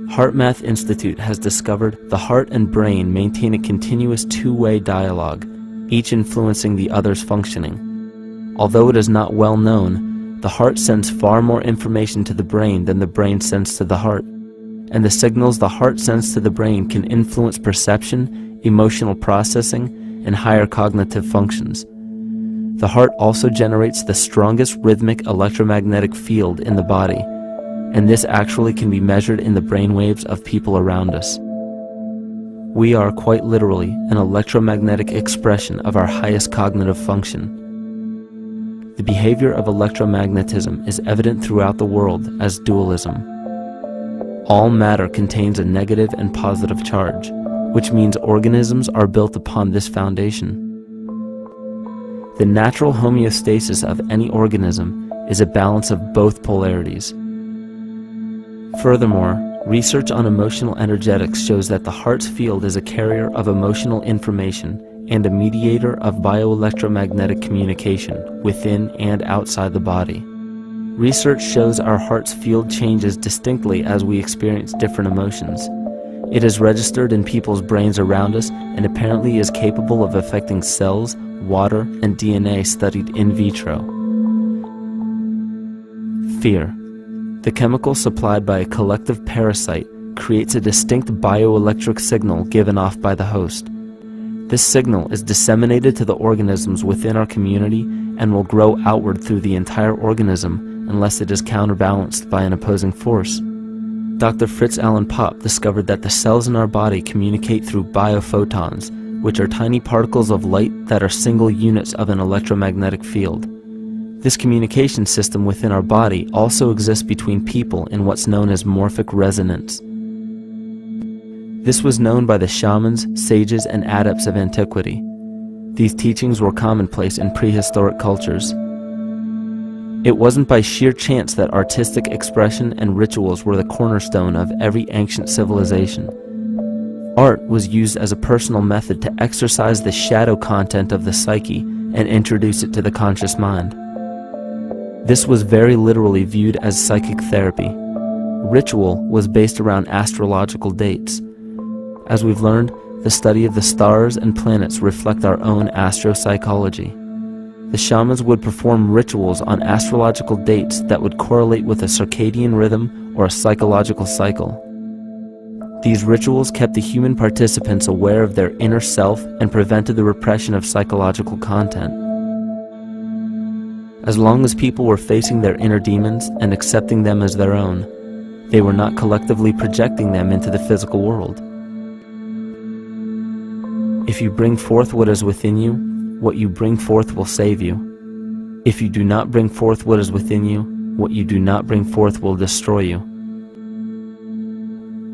HeartMath Institute has discovered the heart and brain maintain a continuous two-way dialogue, each influencing the other's functioning. Although it is not well known, the heart sends far more information to the brain than the brain sends to the heart, and the signals the heart sends to the brain can influence perception, emotional processing, and higher cognitive functions. The heart also generates the strongest rhythmic electromagnetic field in the body, and this actually can be measured in the brainwaves of people around us. We are quite literally an electromagnetic expression of our highest cognitive function. The behavior of electromagnetism is evident throughout the world as dualism. All matter contains a negative and positive charge, which means organisms are built upon this foundation. The natural homeostasis of any organism is a balance of both polarities. Furthermore, research on emotional energetics shows that the heart's field is a carrier of emotional information and a mediator of bioelectromagnetic communication within and outside the body. Research shows our heart's field changes distinctly as we experience different emotions. It is registered in people's brains around us and apparently is capable of affecting cells, water, and DNA studied in vitro. Fear. The chemical supplied by a collective parasite creates a distinct bioelectric signal given off by the host. This signal is disseminated to the organisms within our community and will grow outward through the entire organism unless it is counterbalanced by an opposing force. Dr. Fritz Alan Popp discovered that the cells in our body communicate through biophotons, which are tiny particles of light that are single units of an electromagnetic field. This communication system within our body also exists between people in what's known as morphic resonance. This was known by the shamans, sages, and adepts of antiquity. These teachings were commonplace in prehistoric cultures. It wasn't by sheer chance that artistic expression and rituals were the cornerstone of every ancient civilization. Art was used as a personal method to exercise the shadow content of the psyche and introduce it to the conscious mind. This was very literally viewed as psychic therapy. Ritual was based around astrological dates. As we've learned, the study of the stars and planets reflect our own astropsychology. The shamans would perform rituals on astrological dates that would correlate with a circadian rhythm or a psychological cycle. These rituals kept the human participants aware of their inner self and prevented the repression of psychological content. As long as people were facing their inner demons and accepting them as their own, they were not collectively projecting them into the physical world. If you bring forth what is within you, what you bring forth will save you. If you do not bring forth what is within you, what you do not bring forth will destroy you.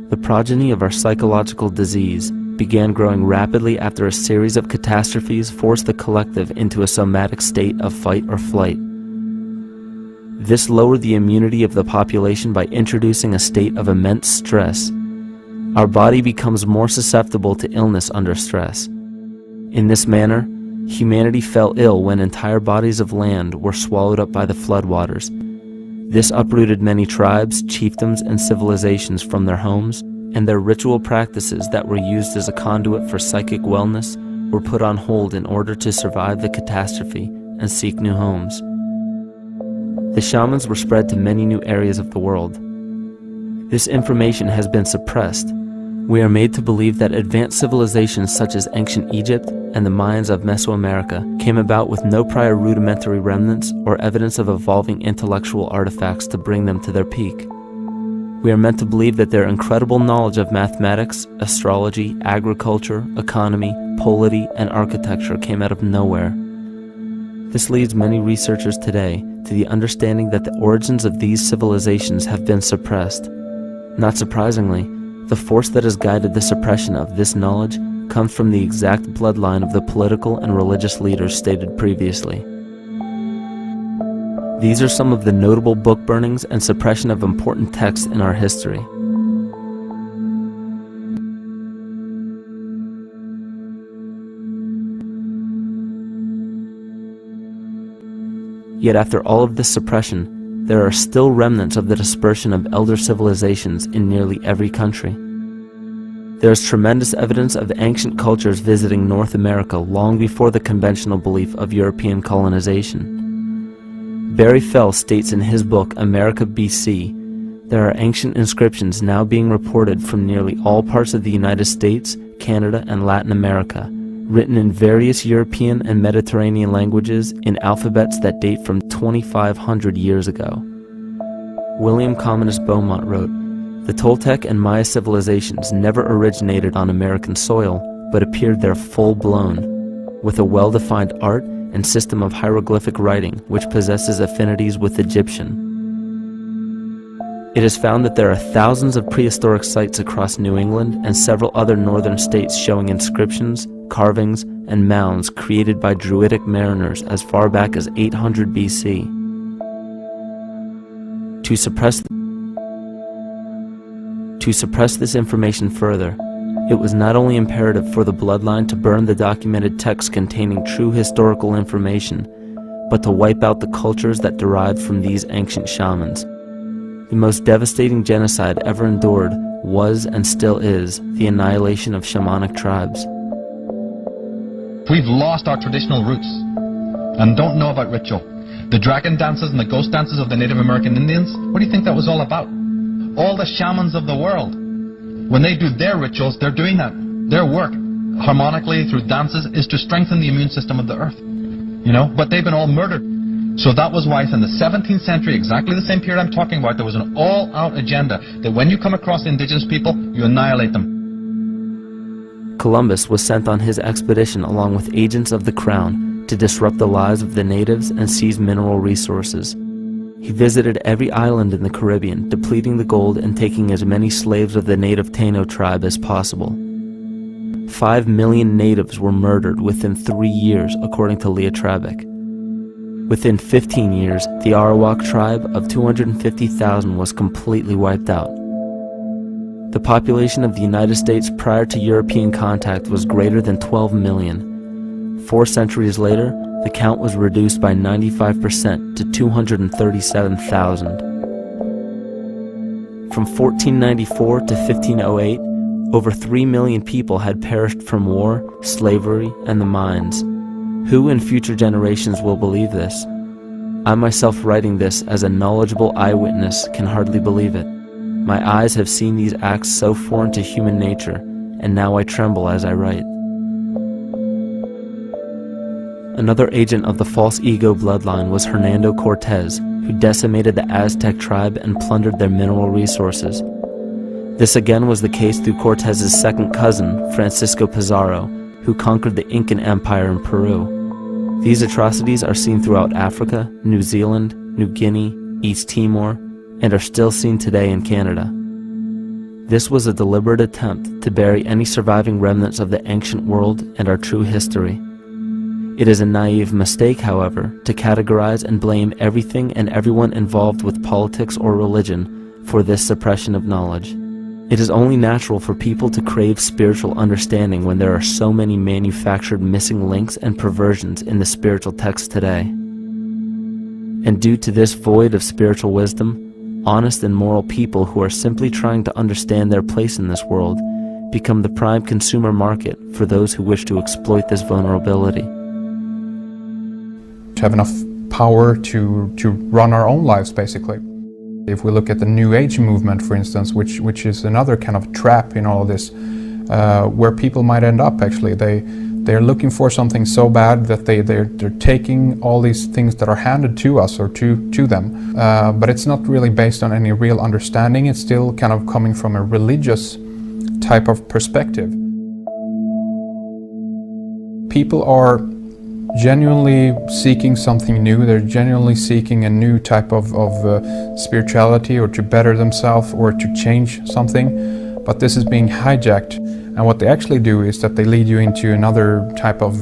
The progeny of our psychological disease began growing rapidly after a series of catastrophes forced the collective into a somatic state of fight or flight. This lowered the immunity of the population by introducing a state of immense stress. Our body becomes more susceptible to illness under stress. In this manner, humanity fell ill when entire bodies of land were swallowed up by the floodwaters. This uprooted many tribes, chiefdoms, and civilizations from their homes, and their ritual practices that were used as a conduit for psychic wellness were put on hold in order to survive the catastrophe and seek new homes. The shamans were spread to many new areas of the world. This information has been suppressed. We are made to believe that advanced civilizations such as ancient Egypt and the Mayans of Mesoamerica came about with no prior rudimentary remnants or evidence of evolving intellectual artifacts to bring them to their peak. We are meant to believe that their incredible knowledge of mathematics, astrology, agriculture, economy, polity, and architecture came out of nowhere. This leads many researchers today to the understanding that the origins of these civilizations have been suppressed. Not surprisingly, the force that has guided the suppression of this knowledge comes from the exact bloodline of the political and religious leaders stated previously. These are some of the notable book burnings and suppression of important texts in our history. Yet after all of this suppression, there are still remnants of the dispersion of elder civilizations in nearly every country. There is tremendous evidence of ancient cultures visiting North America long before the conventional belief of European colonization. Barry Fell states in his book America BC, there are ancient inscriptions now being reported from nearly all parts of the United States, Canada, and Latin America, written in various European and Mediterranean languages in alphabets that date from 2,500 years ago. William Commonus Beaumont wrote, "The Toltec and Maya civilizations never originated on American soil, but appeared there full-blown, with a well-defined art and system of hieroglyphic writing which possesses affinities with Egyptian. It is found that there are thousands of prehistoric sites across New England and several other northern states showing inscriptions, carvings, and mounds created by Druidic mariners as far back as 800 BC. To suppress this information further, it was not only imperative for the bloodline to burn the documented texts containing true historical information, but to wipe out the cultures that derived from these ancient shamans. The most devastating genocide ever endured was and still is the annihilation of shamanic tribes. We've lost our traditional roots and don't know about ritual. The dragon dances and the ghost dances of the Native American Indians, what do you think that was all about? All the shamans of the world, when they do their rituals, they're doing that. Their work, harmonically through dances, is to strengthen the immune system of the earth. But they've been all murdered. So that was why in the 17th century, exactly the same period I'm talking about, there was an all-out agenda that when you come across indigenous people, you annihilate them. Columbus was sent on his expedition along with agents of the crown to disrupt the lives of the natives and seize mineral resources. He visited every island in the Caribbean, depleting the gold and taking as many slaves of the native Taino tribe as possible. 5 million natives were murdered within 3 years, according to Leah Trabeck. Within 15 years, the Arawak tribe of 250,000 was completely wiped out. The population of the United States prior to European contact was greater than 12 million. 4 centuries later, the count was reduced by 95% to 237,000. From 1494 to 1508, over 3 million people had perished from war, slavery, and the mines. Who in future generations will believe this? I myself, writing this as a knowledgeable eyewitness, can hardly believe it. My eyes have seen these acts so foreign to human nature, and now I tremble as I write. Another agent of the false ego bloodline was Hernando Cortez, who decimated the Aztec tribe and plundered their mineral resources. This again was the case through Cortez's second cousin, Francisco Pizarro, who conquered the Incan Empire in Peru. These atrocities are seen throughout Africa, New Zealand, New Guinea, East Timor, and are still seen today in Canada. This was a deliberate attempt to bury any surviving remnants of the ancient world and our true history. It is a naive mistake, however, to categorize and blame everything and everyone involved with politics or religion for this suppression of knowledge. It is only natural for people to crave spiritual understanding when there are so many manufactured missing links and perversions in the spiritual texts today. And due to this void of spiritual wisdom, honest and moral people who are simply trying to understand their place in this world become the prime consumer market for those who wish to exploit this vulnerability. To have enough power to run our own lives, basically. If we look at the New Age movement, for instance, which is another kind of trap in all of this, where people might end up actually. They're looking for something so bad that they're taking all these things that are handed to us or to them. But it's not really based on any real understanding. It's still kind of coming from a religious type of perspective. People are genuinely seeking something new. They're genuinely seeking a new type of spirituality, or to better themselves, or to change something. But this is being hijacked, and what they actually do is that they lead you into another type of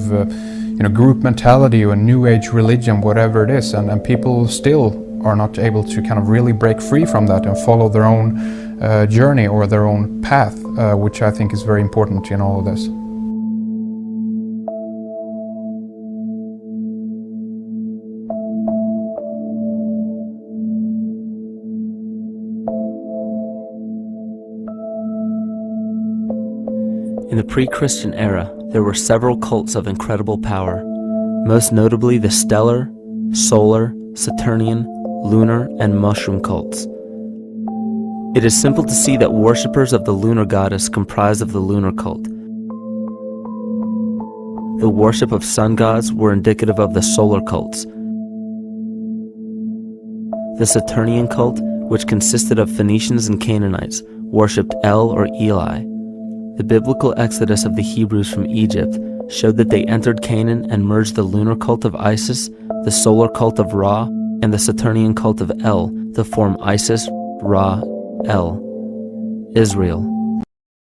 group mentality or new age religion, whatever it is, and people still are not able to kind of really break free from that and follow their own journey or their own path, which I think is very important in all of this. In the pre-Christian era, there were several cults of incredible power, most notably the stellar, solar, Saturnian, lunar, and mushroom cults. It is simple to see that worshippers of the lunar goddess comprised of the lunar cult. The worship of sun gods were indicative of the solar cults. The Saturnian cult, which consisted of Phoenicians and Canaanites, worshipped El or Eli. The biblical exodus of the Hebrews from Egypt showed that they entered Canaan and merged the lunar cult of Isis, the solar cult of Ra, and the Saturnian cult of El to form Isis, Ra, El, Israel.